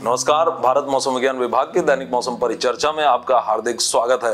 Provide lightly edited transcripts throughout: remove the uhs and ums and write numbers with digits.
नमस्कार, भारत मौसम विज्ञान विभाग के दैनिक मौसम परिचर्चा में आपका हार्दिक स्वागत है।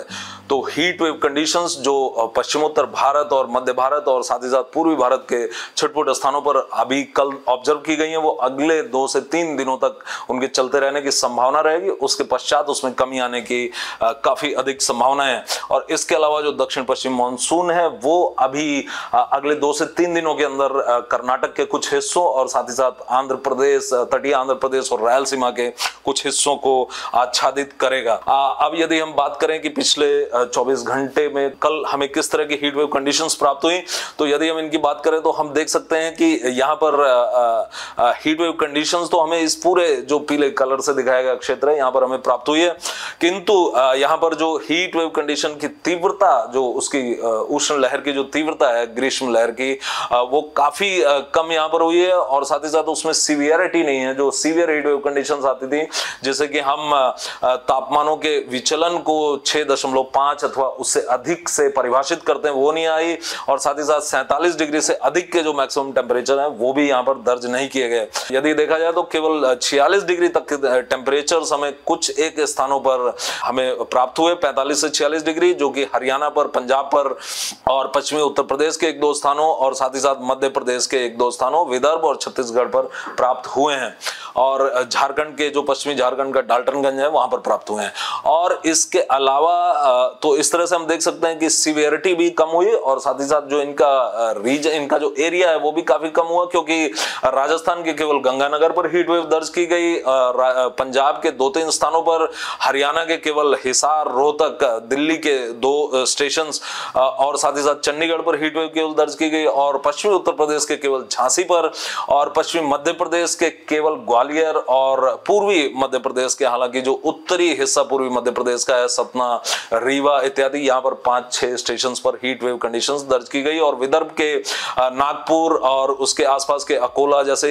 तो हीट वेव कंडीशंस जो पश्चिमोत्तर भारत और मध्य भारत और साथ ही साथ पूर्वी भारत के छिटपुट स्थानों पर अभी कल ऑब्जर्व की गई हैं, वो अगले 2 से 3 दिनों तक उनके चलते रहने की संभावना रहेगी। उसके पश्चात उसमें कमी आने की काफी अधिक संभावना है। और इसके अलावा जो दक्षिण पश्चिम मानसून है वो अभी अगले 2 से 3 दिनों के अंदर कर्नाटक के कुछ हिस्सों और साथ ही साथ आंध्र प्रदेश, तटीय आंध्र प्रदेश और रायलसीमा के कुछ हिस्सों को आच्छादित करेगा। अब यदि हम बात करें कि पिछले 24 घंटे में कल हमें किस तरह की हीट वेव कंडीशंस प्राप्त हुई, तो यदि हम इनकी बात करें तो हम देख सकते हैं कि यहाँ पर हीट वेव कंडीशंस तो हमें इस पूरे जो पीले कलर से दिखाया गया क्षेत्र है यहाँ पर हमें प्राप्त हुई है, किंतु यहाँ पर जो हीट वेव कंडीशन की तीव्रता, जो उसकी उष्ण लहर की जो तीव्रता है ग्रीष्म लहर की, वो काफी कम यहाँ पर हुई है। और साथ ही साथ उसमें सीवियरिटी नहीं है। जो सीवियर हीट वेव कंडीशंस आती थी, जैसे कि हम तापमानों के विचलन को 6.5 अथवा उससे अधिक से परिभाषित करते हैं, वो नहीं आई। और साथ ही साथ 47 डिग्री से अधिक के जो मैक्सिमम टेम्परेचर है वो भी यहाँ पर दर्ज नहीं किए गए। यदि देखा जाए तो केवल 46 डिग्री तक के टेम्परेचर हमें कुछ एक स्थानों पर हमें प्राप्त हुए, 45 से 46 डिग्री, जो कि हरियाणा पर, पंजाब पर और पश्चिमी उत्तर प्रदेश के 1-2 स्थानों और साथ ही साथ मध्य प्रदेश के 1-2 स्थानों, विदर्भ और छत्तीसगढ़ पर प्राप्त हुए हैं। और झारखंड के जो पश्चिमी झारखंड का डाल्टनगंज है वहां पर प्राप्त हुए हैं। और इसके अलावा तो इस तरह से हम देख सकते हैं कि सीवियरिटी भी कम हुई और साथ ही साथ जो इनका रीजन, इनका जो एरिया है वो भी काफी कम हुआ, क्योंकि राजस्थान के केवल गंगानगर पर हीट वेव दर्ज की गई, पंजाब के 2-3 स्थानों पर, हरियाणा के केवल हिसार, रोहतक, दिल्ली के 2 स्टेशन और साथ ही साथ चंडीगढ़ पर हीट वेव केवल दर्ज की गई, और पश्चिमी उत्तर प्रदेश के केवल झांसी पर, और पश्चिमी मध्य प्रदेश के केवल ग्वालियर, और पूर्वी मध्य प्रदेश के, हालांकि जो उत्तरी हिस्सा पूर्वी मध्य प्रदेश का है, सतना, रीवा इत्यादि, यहाँ पर 5-6 स्टेशन पर हीट वेव कंडीशंस दर्ज की गई। और विदर्भ के नागपुर और उसके आसपास के अकोला जैसे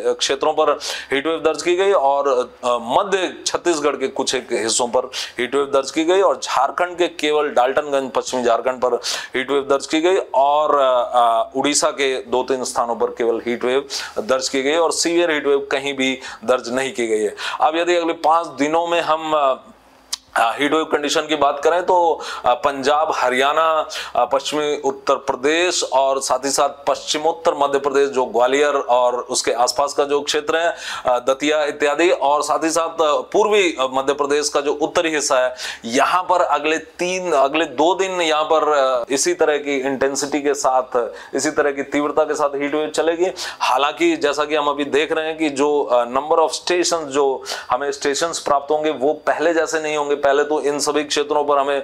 क्षेत्रों पर हीट वेव दर्ज की गई, और मध्य छत्तीसगढ़ के कुछ एक हिस्सों पर हीट वेव दर्ज की गई, और झारखंड के केवल डाल्टनगंज, पश्चिमी झारखंड पर हीट वेव दर्ज की गई, और उड़ीसा के 2-3 स्थानों पर केवल हीट वेव दर्ज की गई, और सीवियर हीट वेव कहीं भी दर्ज नहीं की गई है। अब यदि अगले 5 दिनों में हम हीट वेव कंडीशन की बात करें तो पंजाब, हरियाणा, पश्चिमी उत्तर प्रदेश और साथ ही साथ पश्चिमोत्तर मध्य प्रदेश, जो ग्वालियर और उसके आसपास का जो क्षेत्र है, दतिया इत्यादि, और साथ ही साथ पूर्वी मध्य प्रदेश का जो उत्तरी हिस्सा है, यहाँ पर अगले 2 दिन यहाँ पर इसी तरह की इंटेंसिटी के साथ, इसी तरह की तीव्रता के साथ हीट वेव चलेगी। हालांकि जैसा कि हम अभी देख रहे हैं कि जो नंबर ऑफ स्टेशन, जो हमें स्टेशन प्राप्त होंगे वो पहले जैसे नहीं होंगे। पहले तो इन सभी क्षेत्रों पर हमें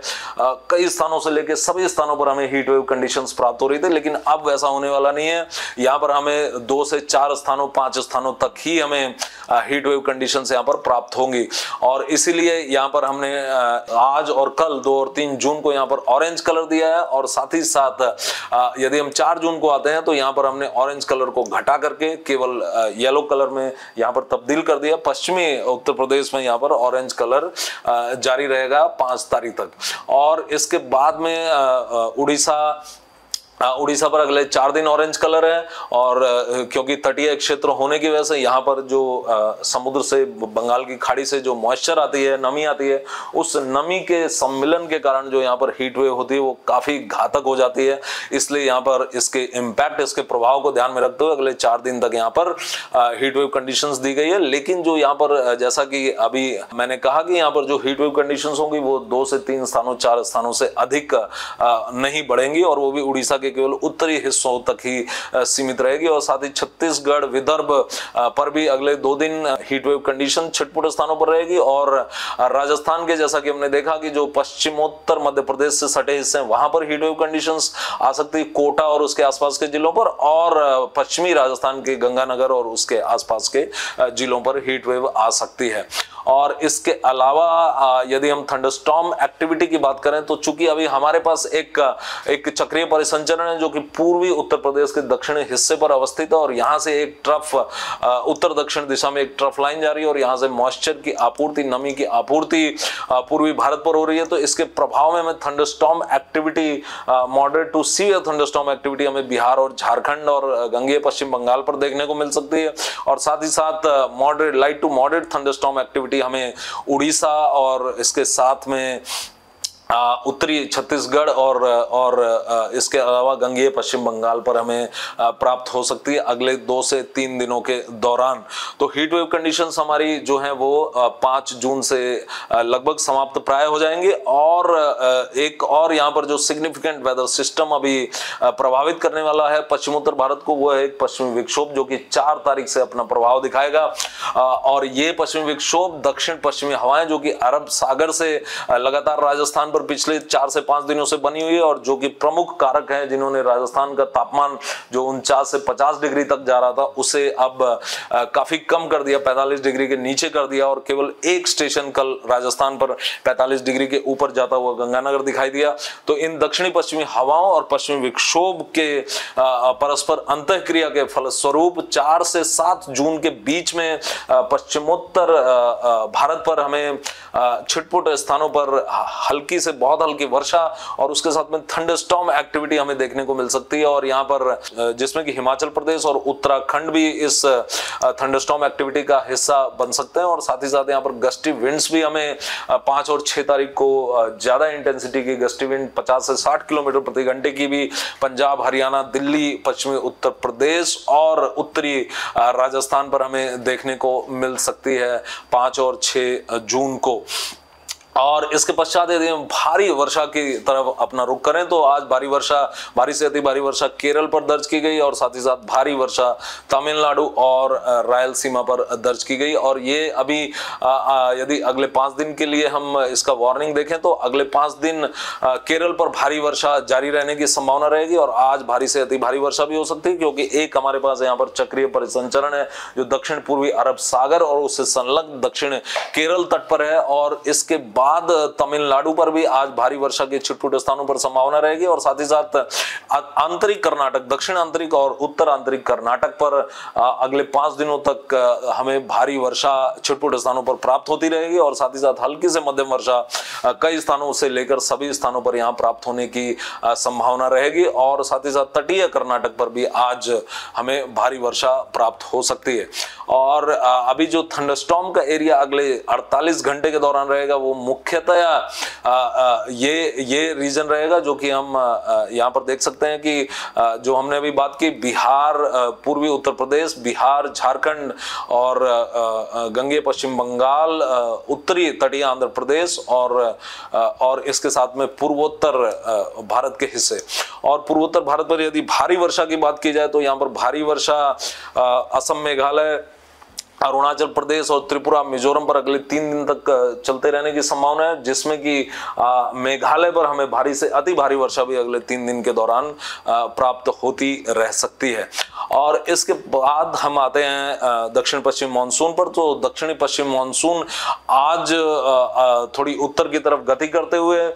कई स्थानों से लेकर सभी स्थानों पर हमें हीट वेव कंडीशंस प्राप्त हो रही थी, लेकिन अब वैसा होने वाला नहीं है। यहाँ पर हमें 2 से 4 स्थानों, 5 स्थानों तक ही हमें हीट वेव कंडीशंस यहाँ पर प्राप्त होंगी। और इसीलिए यहाँ पर हमने आज और कल 2 और 3 जून को यहाँ पर ऑरेंज कलर दिया है, और साथ ही साथ यदि हम 4 जून को आते हैं तो यहाँ पर हमने ऑरेंज कलर को घटा करके केवल येलो कलर में यहाँ पर तब्दील कर दिया। पश्चिमी उत्तर प्रदेश में यहाँ पर ऑरेंज कलर जारी रहेगा 5 तारीख तक। और इसके बाद में उड़ीसा पर अगले 4 दिन ऑरेंज कलर है, और क्योंकि तटीय क्षेत्र होने की वजह से यहाँ पर जो समुद्र से, बंगाल की खाड़ी से जो मॉइस्चर आती है, नमी आती है, उस नमी के सम्मिलन के कारण जो यहाँ पर हीट वेव होती है वो काफी घातक हो जाती है। इसलिए यहाँ पर इसके इम्पैक्ट, इसके प्रभाव को ध्यान में रखते हुए अगले 4 दिन तक यहाँ पर हीट वेव कंडीशंस दी गई है। लेकिन जो यहाँ पर, जैसा कि अभी मैंने कहा कि यहाँ पर जो हीट वेव कंडीशंस होंगी वो 2 से 3 स्थानों, 4 स्थानों से अधिक नहीं बढ़ेंगी, और वो भी उड़ीसा के केवल उत्तरी हिस्सों तक ही सीमित रहेगी। और साथ ही छत्तीसगढ़, विदर्भ पर भी अगले 2 दिन हीट वेव कंडीशन छिटपुट स्थानों पर रहेगी। और राजस्थान के, जैसा कि हमने देखा कि जो पश्चिमोत्तर मध्य प्रदेश से सटे हिस्से हैं वहां पर हीट वेव कंडीशंस आ सकती है, कोटा और उसके आसपास के जिलों पर, और पश्चिमी राजस्थान के गंगानगर और उसके आसपास के जिलों पर हीट वेव आ सकती है। और इसके अलावा यदि हम थंडरस्टॉर्म एक्टिविटी की बात करें तो चूंकि अभी हमारे पास एक चक्रीय परिसंचरण है जो कि पूर्वी उत्तर प्रदेश के दक्षिणी हिस्से पर अवस्थित है और यहां से एक ट्रफ उत्तर दक्षिण दिशा में एक ट्रफ लाइन जा रही है और यहां से मॉइस्चर की आपूर्ति, नमी की आपूर्ति पूर्वी भारत पर हो रही है। तो इसके प्रभाव में हमें thunderstorm activity, moderate to severe thunderstorm activity हमें बिहार और झारखंड और गंगेय पश्चिम बंगाल पर देखने को मिल सकती है और साथ ही साथ moderate, light to moderate thunderstorm activity हमें उड़ीसा और इसके साथ में उत्तरी छत्तीसगढ़ और इसके अलावा गंगेय पश्चिम बंगाल पर हमें प्राप्त हो सकती है अगले 2 से 3 दिनों के दौरान। तो हीट वेव कंडीशंस हमारी जो है वो 5 जून से लगभग समाप्त प्राय हो जाएंगे और एक और यहाँ पर जो सिग्निफिकेंट वेदर सिस्टम अभी प्रभावित करने वाला है पश्चिमोत्तर भारत को, वो है एक पश्चिमी विक्षोभ जो कि 4 तारीख से अपना प्रभाव दिखाएगा और ये पश्चिमी विक्षोभ दक्षिण पश्चिमी हवाएं जो कि अरब सागर से लगातार राजस्थान पिछले 4 से 5 दिनों से बनी हुई है और जो कि प्रमुख कारक हैं जिन्होंने राजस्थान का तापमान जो 49 से 50 डिग्री तक जा रहा था उसे अब काफी कम कर दिया, 45 डिग्री के नीचे कर दिया और केवल एक स्टेशन कल राजस्थान पर 45 डिग्री के ऊपर जाता हुआ गंगानगर दिखाई दिया। तो इन दक्षिणी पश्चिमी हवाओं और पश्चिमी विक्षोभ के परस्पर अंतःक्रिया के फलस्वरूप 4 से 7 जून के बीच में पश्चिमोत्तर भारत पर हमें छिटपुट स्थानों पर हल्की से बहुत हल्की वर्षा और उसके साथ में थंडरस्टॉर्म एक्टिविटी हमें देखने को मिल सकती है और यहाँ पर जिसमें कि हिमाचल प्रदेश और उत्तराखंड भी इस थंडरस्टॉर्म एक्टिविटी का हिस्सा बन सकते हैं और साथ ही साथ यहाँ पर गस्टी विंड्स भी हमें 5 और 6 तारीख को ज्यादा इंटेंसिटी की गस्टी विंड 50 से 60 किलोमीटर प्रति घंटे की भी पंजाब, हरियाणा, दिल्ली, पश्चिमी उत्तर प्रदेश और उत्तरी राजस्थान पर हमें देखने को मिल सकती है 5 और 6 जून को। और इसके पश्चात यदि हम भारी वर्षा की तरफ अपना रुख करें तो आज भारी से अति भारी वर्षा केरल पर दर्ज की गई और साथ ही साथ भारी वर्षा तमिलनाडु और रायलसीमा पर दर्ज की गई और ये अभी यदि अगले 5 दिन के लिए हम इसका वार्निंग देखें तो अगले 5 दिन केरल पर भारी वर्षा जारी रहने की संभावना रहेगी और आज भारी से अति भारी वर्षा भी हो सकती है क्योंकि एक हमारे पास यहाँ पर चक्रीय परिसंचरण है जो दक्षिण पूर्वी अरब सागर और उससे संलग्न दक्षिण केरल तट पर है और इसके बाद तमिलनाडु पर भी आज भारी वर्षा के छिटपुट स्थानों पर संभावना रहेगी और साथ ही साथ आंतरिक कर्नाटक, दक्षिण आंतरिक और उत्तर आंतरिक कर्नाटक पर अगले 5 दिनों तक हमें भारी वर्षा छिटपुट स्थानों पर प्राप्त होती रहेगी और साथ ही साथ हल्की से मध्यम वर्षा कई स्थानों से लेकर सभी स्थानों पर यहाँ प्राप्त होने की संभावना रहेगी और साथ ही साथ तटीय कर्नाटक पर भी आज हमें भारी वर्षा प्राप्त हो सकती है। और अभी जो थंडरस्टॉर्म का एरिया अगले 48 घंटे के दौरान रहेगा वो मुख्यतया ये रीजन रहेगा जो कि हम यहाँ पर देख सकते हैं कि जो हमने अभी बात की बिहार, पूर्वी उत्तर प्रदेश, बिहार, झारखंड और गंगेय पश्चिम बंगाल, उत्तरी तटीय आंध्र प्रदेश और इसके साथ में पूर्वोत्तर भारत के हिस्से और पूर्वोत्तर भारत पर यदि भारी वर्षा की बात की जाए तो यहाँ पर भारी वर्षा असम, मेघालय, अरुणाचल प्रदेश और त्रिपुरा, मिजोरम पर अगले 3 दिन तक चलते रहने की संभावना है जिसमें कि मेघालय पर हमें भारी से अति भारी वर्षा भी अगले 3 दिन के दौरान प्राप्त होती रह सकती है। और इसके बाद हम आते हैं दक्षिण पश्चिम मानसून पर। तो दक्षिणी पश्चिम मानसून आज थोड़ी उत्तर की तरफ गति करते हुए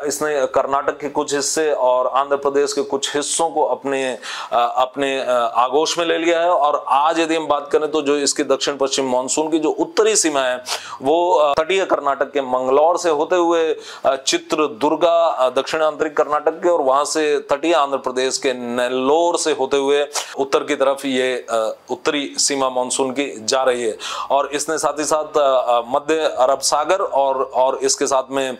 इसने कर्नाटक के कुछ हिस्से और आंध्र प्रदेश के कुछ हिस्सों को अपने आगोश में ले लिया है और आज यदि हम बात करें तो जो इसकी दक्षिण पश्चिम मानसून की जो उत्तरी सीमा है वो तटीय कर्नाटक के मंगलौर से होते हुए चित्रदुर्गा, दक्षिण आंतरिक कर्नाटक के और वहां से तटीय आंध्र प्रदेश के नेल्लोर से होते हुए उत्तर की तरफ ये उत्तरी सीमा मानसून की जा रही है और इसने साथ ही साथ मध्य अरब सागर और इसके साथ में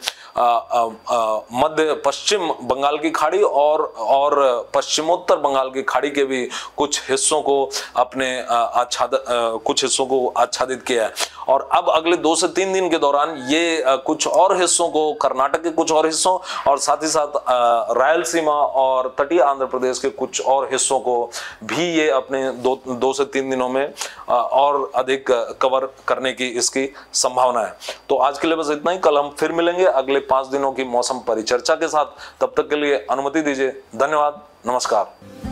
मध्य पश्चिम बंगाल की खाड़ी और पश्चिमोत्तर बंगाल की खाड़ी के भी कुछ हिस्सों को आच्छादित किया है। और अब अगले 2 से 3 दिन के दौरान ये कुछ और हिस्सों को, कर्नाटक के कुछ और हिस्सों और साथ ही साथ रायलसीमा और तटीय आंध्र प्रदेश के कुछ और हिस्सों को भी ये अपने 2 से 3 दिनों में और अधिक कवर करने की इसकी संभावना है। तो आज के लिए बस इतना ही। कल हम फिर मिलेंगे अगले 5 दिनों की मौसम परिचर्चा के साथ। तब तक के लिए अनुमति दीजिए। धन्यवाद। नमस्कार।